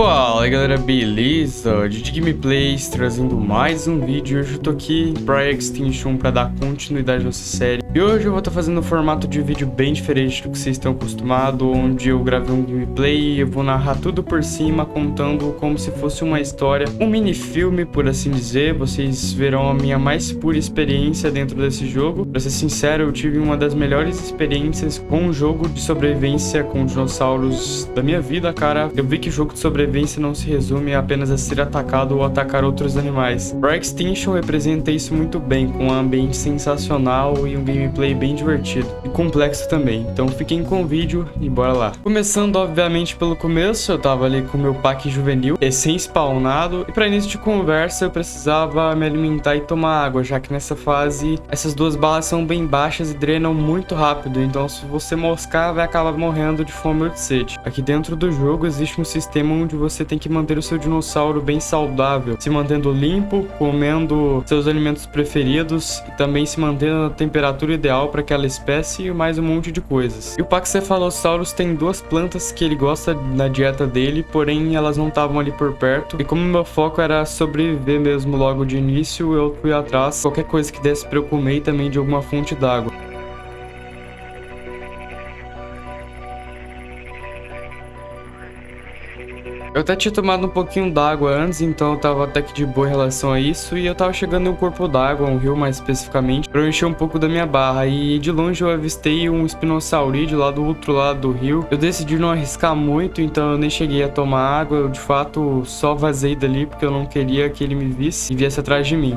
Fala aí galera, beleza? Didi Gameplays trazendo mais um vídeo. Hoje eu tô aqui para Extinction para dar continuidade nessa série. E hoje eu vou estar fazendo um formato de vídeo bem diferente do que vocês estão acostumados, onde eu gravei um gameplay e eu vou narrar tudo por cima, contando como se fosse uma história, um mini filme, por assim dizer. Vocês verão a minha mais pura experiência dentro desse jogo. Pra ser sincero, eu tive uma das melhores experiências com um jogo de sobrevivência com dinossauros da minha vida, cara. Eu vi que o jogo de sobrevivência não se resume apenas a ser atacado ou atacar outros animais. Pra Extinction representa isso muito bem, com um ambiente sensacional e um gameplay bem divertido e complexo também. Então fiquem com o vídeo e bora lá. Começando obviamente pelo começo, eu tava ali com o meu pack juvenil recém-spawnado e para início de conversa eu precisava me alimentar e tomar água, já que nessa fase essas duas balas são bem baixas e drenam muito rápido, então se você moscar vai acabar morrendo de fome ou de sede. Aqui dentro do jogo existe um sistema onde você tem que manter o seu dinossauro bem saudável, se mantendo limpo, comendo seus alimentos preferidos e também se mantendo na temperatura ideal para aquela espécie e mais um monte de coisas. E o Paxephalosaurus tem duas plantas que ele gosta na dieta dele, porém elas não estavam ali por perto, e como meu foco era sobreviver mesmo logo de início, eu fui atrás qualquer coisa que desse para eu comer e também de alguma fonte d'água. Eu até tinha tomado um pouquinho d'água antes, então eu tava até que de boa em relação a isso. E eu tava chegando em um corpo d'água, um rio mais especificamente, pra eu encher um pouco da minha barra. E de longe eu avistei um espinosaurídeo lá do outro lado do rio. Eu decidi não arriscar muito, então eu nem cheguei a tomar água. Eu de fato só vazei dali porque eu não queria que ele me visse e viesse atrás de mim.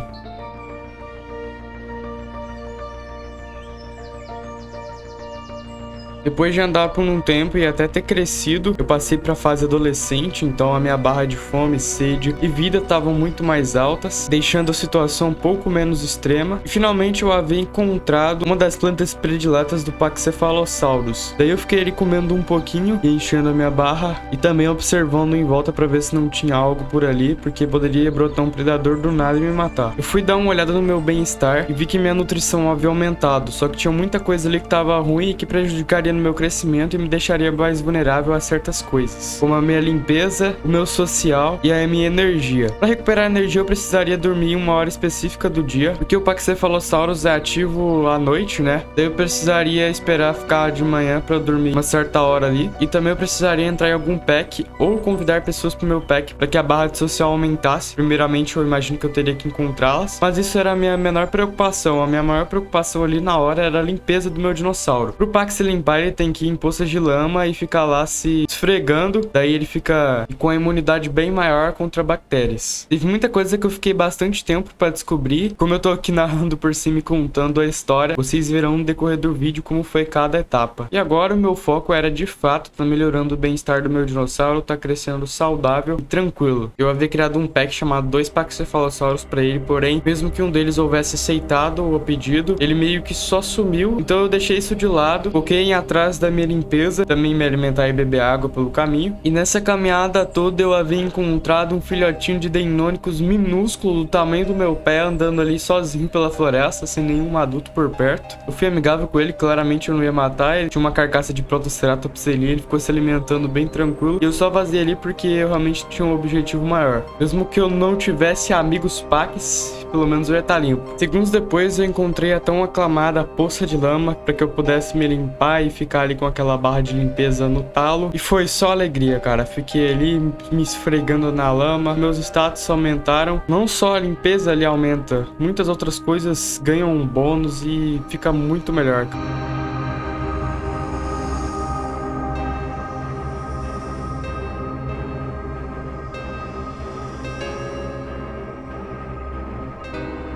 Depois de andar por um tempo e até ter crescido, eu passei para a fase adolescente, então a minha barra de fome, sede e vida estavam muito mais altas, deixando a situação um pouco menos extrema. E finalmente eu havia encontrado uma das plantas prediletas do Paxephalosaurus. Daí eu fiquei ali comendo um pouquinho e enchendo a minha barra e também observando em volta para ver se não tinha algo por ali, porque poderia brotar um predador do nada e me matar. Eu fui dar uma olhada no meu bem-estar e vi que minha nutrição havia aumentado, só que tinha muita coisa ali que estava ruim e que prejudicaria no meu crescimento e me deixaria mais vulnerável a certas coisas, como a minha limpeza, o meu social e a minha energia. Para recuperar a energia eu precisaria dormir em uma hora específica do dia, porque o Paxephalosaurus é ativo à noite, né? Daí eu precisaria esperar ficar de manhã para dormir uma certa hora ali, e também eu precisaria entrar em algum pack ou convidar pessoas pro meu pack para que a barra de social aumentasse. Primeiramente eu imagino que eu teria que encontrá-las, mas isso era a minha menor preocupação. A minha maior preocupação ali na hora era a limpeza do meu dinossauro. Pro Pax se limpar ele tem que ir em poças de lama e ficar lá se esfregando, daí ele fica com a imunidade bem maior contra bactérias. Teve muita coisa que eu fiquei bastante tempo para descobrir, como eu tô aqui narrando por cima e contando a história, vocês verão no decorrer do vídeo como foi cada etapa. E agora o meu foco era de fato tá melhorando o bem-estar do meu dinossauro, tá crescendo saudável e tranquilo. Eu havia criado um pack chamado 2 Paxephalosaurus para ele, porém, mesmo que um deles houvesse aceitado o pedido, ele meio que só sumiu, então eu deixei isso de lado, foquei em atrás da minha limpeza, também me alimentar e beber água pelo caminho. E nessa caminhada toda eu havia encontrado um filhotinho de Deinonychus minúsculo do tamanho do meu pé, andando ali sozinho pela floresta, sem nenhum adulto por perto. Eu fui amigável com ele, claramente eu não ia matar, ele tinha uma carcaça de Protoceratops ali, ele ficou se alimentando bem tranquilo. E eu só vazei ali porque eu realmente tinha um objetivo maior. Mesmo que eu não tivesse amigos Pax, pelo menos eu ia estar limpo. Segundos depois eu encontrei a tão aclamada poça de lama para que eu pudesse me limpar e ficar ali com aquela barra de limpeza no talo. E foi só alegria, cara. Fiquei ali me esfregando na lama, meus status aumentaram. Não só a limpeza ali aumenta, muitas outras coisas ganham um bônus e fica muito melhor, cara.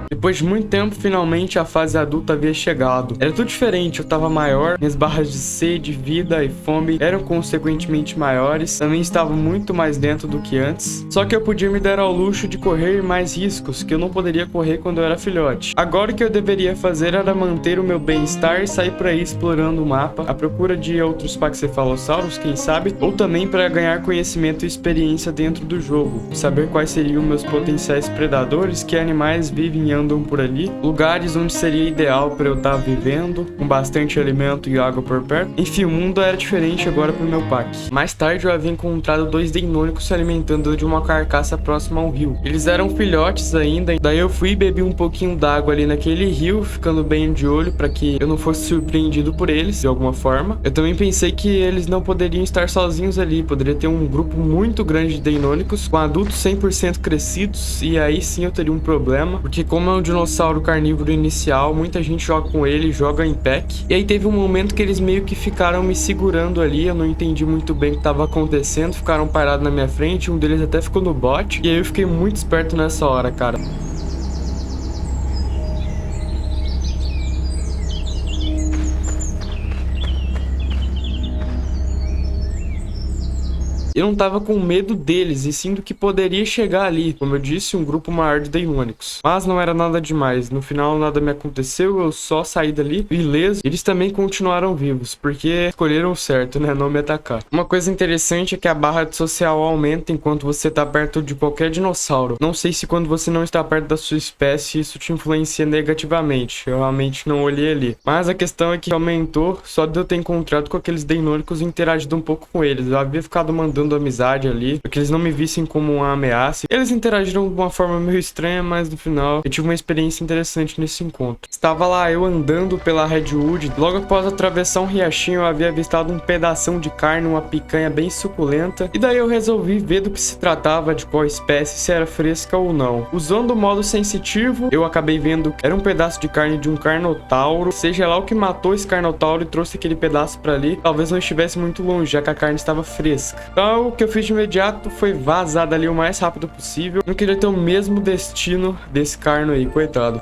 Depois de muito tempo, finalmente a fase adulta havia chegado. Era tudo diferente, eu tava maior, minhas barras de sede, vida e fome eram consequentemente maiores, também estava muito mais dentro do que antes. Só que eu podia me dar ao luxo de correr mais riscos que eu não poderia correr quando eu era filhote. Agora o que eu deveria fazer era manter o meu bem-estar e sair por aí explorando o mapa, à procura de outros Paxephalosaurus, quem sabe, ou também para ganhar conhecimento e experiência dentro do jogo, saber quais seriam meus potenciais predadores, que animais vivem em andam por ali, lugares onde seria ideal para eu estar vivendo, com bastante alimento e água por perto. Enfim, o mundo era diferente agora pro meu pack. Mais tarde eu havia encontrado 2 Deinônicos se alimentando de uma carcaça próxima ao rio. Eles eram filhotes ainda, daí eu fui e bebi um pouquinho d'água ali naquele rio, ficando bem de olho para que eu não fosse surpreendido por eles de alguma forma. Eu também pensei que eles não poderiam estar sozinhos ali, poderia ter um grupo muito grande de Deinônicos com adultos 100% crescidos, e aí sim eu teria um problema, porque como é um dinossauro carnívoro inicial, muita gente joga com ele, joga em pack. E aí teve um momento que eles meio que ficaram me segurando ali, eu não entendi muito bem o que estava acontecendo, ficaram parados na minha frente, um deles até ficou no bot, e aí eu fiquei muito esperto nessa hora, cara. Eu não tava com medo deles, e sim do que poderia chegar ali. Como eu disse, um grupo maior de Deinônicos. Mas não era nada demais. No final, nada me aconteceu, eu só saí dali ileso. Eles também continuaram vivos, porque escolheram o certo, né? Não me atacar. Uma coisa interessante é que a barra de social aumenta enquanto você tá perto de qualquer dinossauro. Não sei se quando você não está perto da sua espécie, isso te influencia negativamente. Eu realmente não olhei ali. Mas a questão é que aumentou só de eu ter encontrado com aqueles Deinônicos e interagido um pouco com eles. Eu havia ficado mandando amizade ali, para que eles não me vissem como uma ameaça. Eles interagiram de uma forma meio estranha, mas no final eu tive uma experiência interessante nesse encontro. Estava lá eu andando pela Redwood, logo após atravessar um riachinho eu havia avistado um pedação de carne, uma picanha bem suculenta, e daí eu resolvi ver do que se tratava, de qual espécie, se era fresca ou não. Usando o modo sensitivo, eu acabei vendo que era um pedaço de carne de um carnotauro, seja lá o que matou esse carnotauro e trouxe aquele pedaço para ali, talvez não estivesse muito longe, já que a carne estava fresca. Então o que eu fiz de imediato foi vazar dali o mais rápido possível. Não queria ter o mesmo destino desse carno aí, coitado.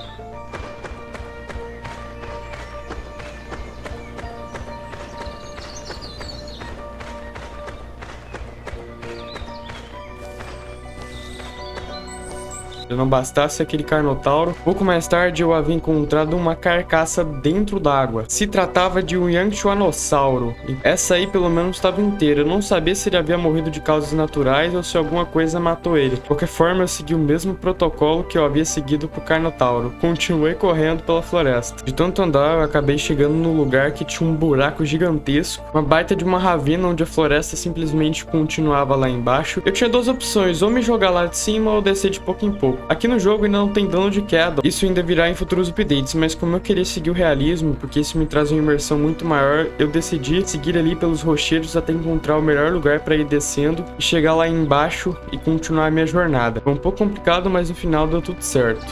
Se não bastasse aquele carnotauro, pouco mais tarde eu havia encontrado uma carcaça dentro d'água. Se tratava de um Yangchuanossauro. Essa aí pelo menos estava inteira. Eu não sabia se ele havia morrido de causas naturais ou se alguma coisa matou ele. De qualquer forma, eu segui o mesmo protocolo que eu havia seguido pro carnotauro. Continuei correndo pela floresta. De tanto andar, eu acabei chegando num lugar que tinha um buraco gigantesco, uma baita de uma ravina onde a floresta simplesmente continuava lá embaixo. Eu tinha 2 opções, ou me jogar lá de cima ou descer de pouco em pouco. Aqui no jogo ainda não tem dano de queda, isso ainda virá em futuros updates, mas como eu queria seguir o realismo, porque isso me traz uma imersão muito maior, eu decidi seguir ali pelos rochedos até encontrar o melhor lugar para ir descendo e chegar lá embaixo e continuar a minha jornada. Foi um pouco complicado, mas no final deu tudo certo.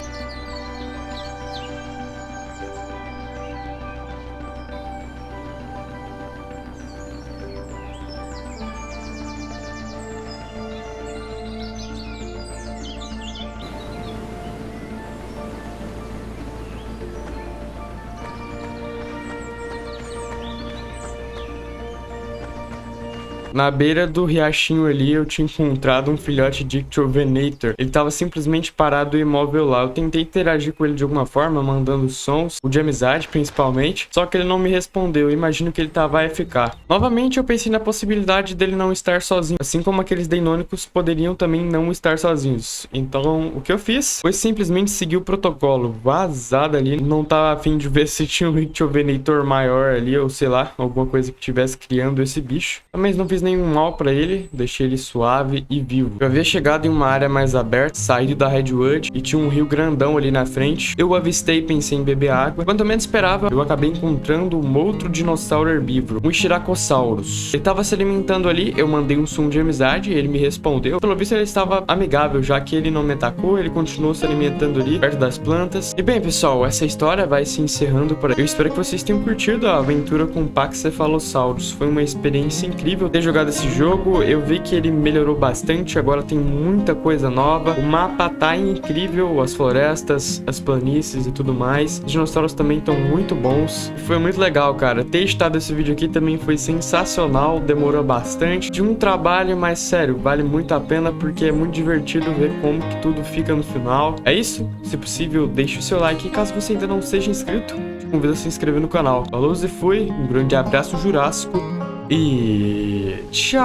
Na beira do riachinho ali, eu tinha encontrado um filhote de Ictiovenator. Ele tava simplesmente parado e imóvel lá. Eu tentei interagir com ele de alguma forma, mandando sons, o de amizade principalmente, só que ele não me respondeu. Eu imagino que ele tava AFK. Novamente, eu pensei na possibilidade dele não estar sozinho, assim como aqueles Deinônicos poderiam também não estar sozinhos. Então, o que eu fiz foi simplesmente seguir o protocolo, vazar dali. Não tava a fim de ver se tinha um Ictiovenator maior ali, ou sei lá, alguma coisa que estivesse criando esse bicho. Mas não fiz nenhum mal pra ele, deixei ele suave e vivo. Eu havia chegado em uma área mais aberta, saído da Redwood e tinha um rio grandão ali na frente. Eu o avistei e pensei em beber água. Quando eu menos esperava, eu acabei encontrando um outro dinossauro herbívoro, um Styracosaurus. Ele estava se alimentando ali, eu mandei um som de amizade, ele me respondeu. Pelo visto ele estava amigável, já que ele não me atacou, ele continuou se alimentando ali, perto das plantas. E bem, pessoal, essa história vai se encerrando por aí. Eu espero que vocês tenham curtido a aventura com o Pachycephalosaurus. Foi uma experiência incrível ter jogado esse jogo, eu vi que ele melhorou bastante, agora tem muita coisa nova, o mapa tá incrível, as florestas, as planícies e tudo mais, os dinossauros também estão muito bons, e foi muito legal, cara. Ter editado esse vídeo aqui também foi sensacional, demorou bastante, de um trabalho, mas sério, vale muito a pena porque é muito divertido ver como que tudo fica no final. É isso, se possível deixe o seu like e caso você ainda não seja inscrito, te convido a se inscrever no canal. Falou e fui, um grande abraço jurássico e tchau!